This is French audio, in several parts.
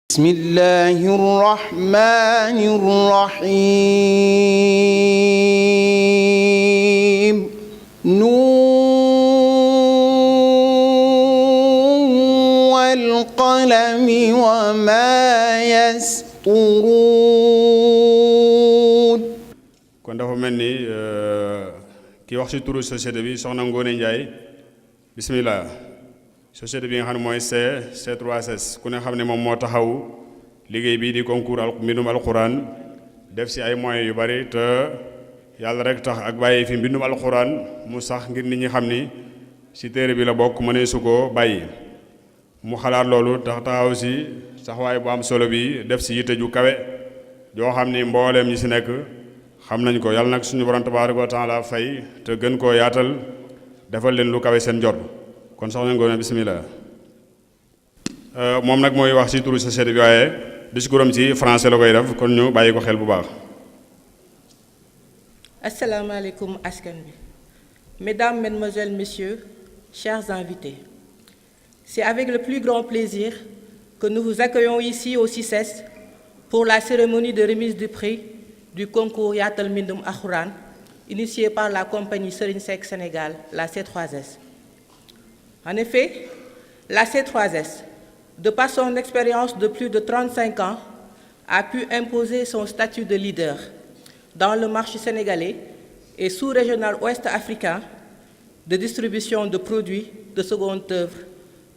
بسم الله الرحمن الرحيم نون والقلم وما يسطرون kon dafa mel ni ki wax ci turu société bi soxna Ngoné Ndiaye bismillah société bi nga xam ne mooy C3S ku ne xam ne moom moo taxaw liggéey bii di concours mbindum alxuraan def ci ay moyens yu bari te yàlla rek tax ak bàyyi fi mbindum alxuraan mu sax ngir nit ñi xam ni ci téere bi la bokk mënee su ko bàyyi mu xalaat loolu taxaw ci taxawaay bu am solo bi def ci yitte ju kawe joo xam ni mbooleem ñi ci nekk xam nañ ko yàlla nag suñu borom tabaaraka wa taala fay te gën koo yaatal defal leen lu kawe seen jot kon soxna Ngoné bismillah moom nag mooy wax ci turu société bi waaye discours am ci français la koy def kon ñu bàyyi ko xel bu baax. Asalaamaaleykum askan bi. Mesdames, Mesdemoiselles, Messieurs, chers invités. C'est avec le plus grand plaisir que nous vous accueillons ici au CICES pour la cérémonie de remise du prix du concours Yaatal Mbindum Alxuraan initié par la compagnie Serigne Seck Sénégal, la C3S. En effet, la C3S, de par son expérience de plus de 35 ans, a pu imposer son statut de leader dans le marché sénégalais et sous-régional ouest africain de distribution de produits de seconde œuvre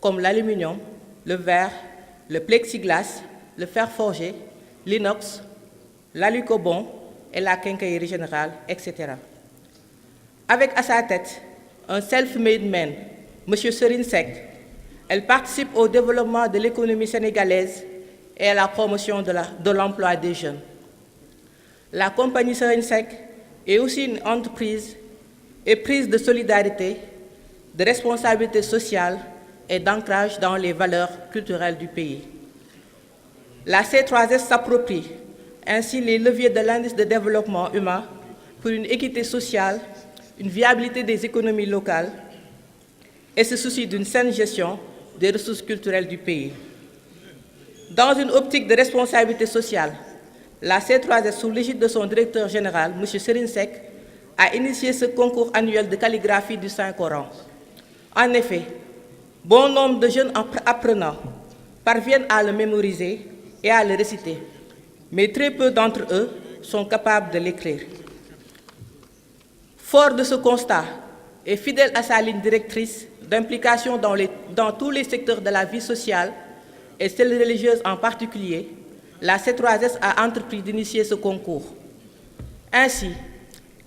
comme l'aluminium, le verre, le plexiglas, le fer forgé, l'inox, l'alucobond et la quincaillerie générale, etc. Avec à sa tête un self-made man, M. Serigne Seck, elle participe au développement de l'économie sénégalaise et à la promotion de l'emploi des jeunes. La compagnie Serigne Seck est aussi une entreprise éprise de solidarité, de responsabilité sociale et d'ancrage dans les valeurs culturelles du pays. La C3S s'approprie ainsi les leviers de l'indice de développement humain pour une équité sociale, une viabilité des économies locales et se soucie d'une saine gestion des ressources culturelles du pays. Dans une optique de responsabilité sociale, la C3S, sous l'égide de son directeur général, M. Serigne Seck, a initié ce concours annuel de calligraphie du Saint-Coran. En effet, bon nombre de jeunes apprenants parviennent à le mémoriser et à le réciter, mais très peu d'entre eux sont capables de l'écrire. Fort de ce constat et fidèle à sa ligne directrice d'implication dans tous les secteurs de la vie sociale et celle religieuse en particulier, la C3S a entrepris d'initier ce concours. Ainsi,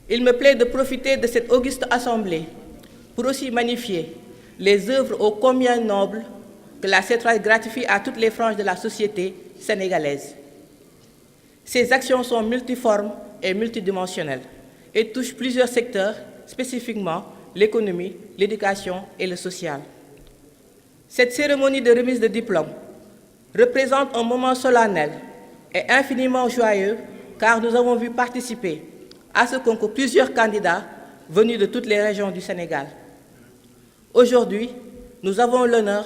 il me plaît de profiter de cette auguste assemblée pour aussi magnifier les œuvres ô combien nobles que la C3S gratifie à toutes les franges de la société sénégalaise. Ces actions sont multiformes et multidimensionnelles et touchent plusieurs secteurs, spécifiquement l'économie, l'éducation et le social. Cette cérémonie de remise de diplôme représente un moment solennel et infiniment joyeux car nous avons vu participer à ce concours plusieurs candidats venus de toutes les régions du Sénégal. Aujourd'hui, nous avons l'honneur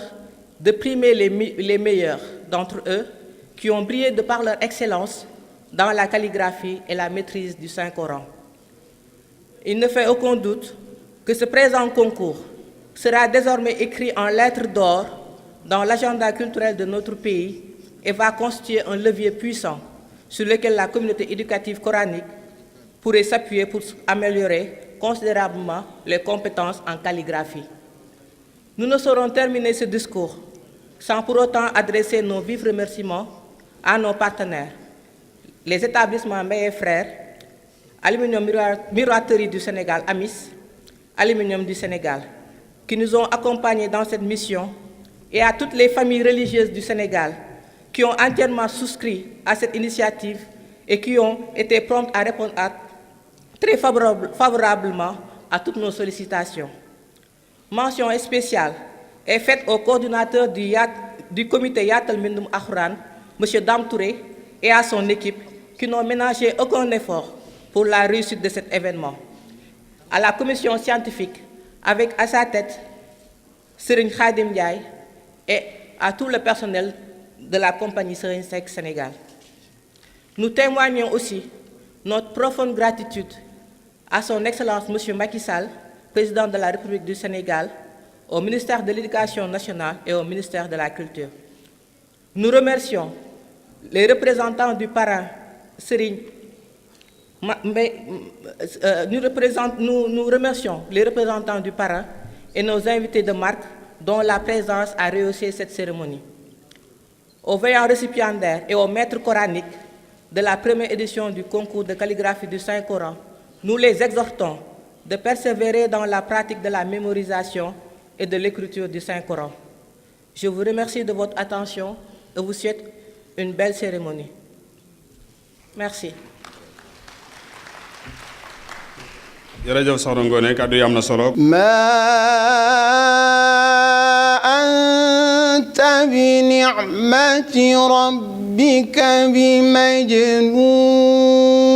de primer les meilleurs d'entre eux qui ont brillé de par leur excellence dans la calligraphie et la maîtrise du Saint-Coran. Il ne fait aucun doute que ce présent concours sera désormais écrit en lettres d'or dans l'agenda culturel de notre pays et va constituer un levier puissant sur lequel la communauté éducative coranique pourrait s'appuyer pour améliorer considérablement les compétences en calligraphie. Nous ne saurons terminer ce discours sans pour autant adresser nos vifs remerciements à nos partenaires, les établissements Mbaye et Frères, Aluminium Miroiterie du Sénégal, AMIS, Aluminium du Sénégal, qui nous ont accompagnés dans cette mission, et à toutes les familles religieuses du Sénégal qui ont entièrement souscrit à cette initiative et qui ont été promptes à répondre très favorablement à toutes nos sollicitations. Mention spéciale est faite au coordinateur du comité Yaatal Mbindum Alxuraan, M. Dame Touré, et à son équipe qui n'ont ménagé aucun effort pour la réussite de cet événement. À la commission scientifique, avec à sa tête Serigne Khadim Ndiaye, et à tout le personnel de la compagnie Serigne Seck Sénégal. Nous témoignons aussi notre profonde gratitude à son Excellence M. Macky Sall, Président de la République du Sénégal, au ministère de l'Éducation nationale et au ministère de la Culture. Nous remercions les représentants du parrain Serigne nous remercions les représentants du parrain et nos invités de marque dont la présence a rehaussé cette cérémonie. Aux veillants récipiendaires et aux maîtres coraniques de la première édition du concours de calligraphie du Saint-Coran, nous les exhortons de persévérer dans la pratique de la mémorisation et de l'écriture du Saint-Coran. Je vous remercie de votre attention et vous souhaite une belle cérémonie. Merci. jërëjëf soxna Ngoné kàddu yi am na solo. ما أنت بنعمة ربك بمجنون. jërëjëf soxna Ngoné kàddu yi am na solo. ma anta bi ni'mati rabbika bi majnun. jërëjëf soxna Ngoné kàddu yi am na solo. ma anta bi ni'mati rabbika bi majnun. jërëjëf soxna Ngoné kàddu yi am na solo. ma anta bi ni'mati rabbika bi majnun. jërëjëf soxna Ngoné kàddu yi am na solo. ما